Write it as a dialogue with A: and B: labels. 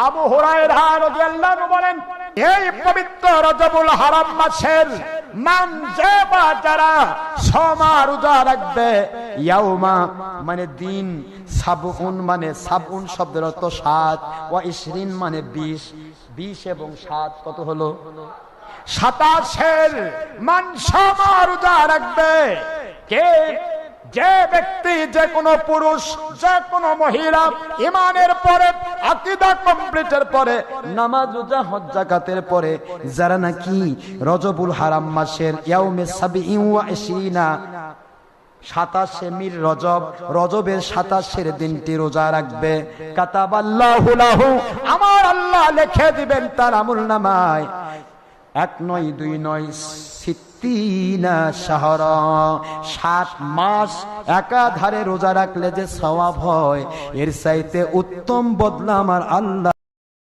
A: আবু হুরায়রা রাদিয়াল্লাহু আনহু বলেন, এই পবিত্র রজবুল হারাম মাসের মান যে বা যারা সমা রোজা রাখবে, ইয়াউমা মানে দিন, সাবউন মানে সাবউন শব্দের অর্থ 7, ওয়া 20 মানে 20, 20 এবং 7 কত হলো? 27 মান সমা রোজা রাখবে। কে? যে ব্যক্তি, যে কোনো পুরুষ, যে কোনো মহিলা ঈমানের পরে, আকীদা কমপ্লিটের পরে, নামাজ রোজা হজ যাকাতের পরে যারা নাকি রজবুল হারাম মাসের ইয়াউমে 27 মির রজব, রজবের 27 দিনটি রোজা রাখবে, কাতাবাল্লাহু লাহু, আমার আল্লাহ লিখে দিবেন তার আমলনামায় 1 নয় 2 নয় 60 শাহরা, 7 মাস একাধারে রোজা রাখলে যে সওয়াব হয়, এর চাইতে উত্তম বদলা আমার আল্লাহ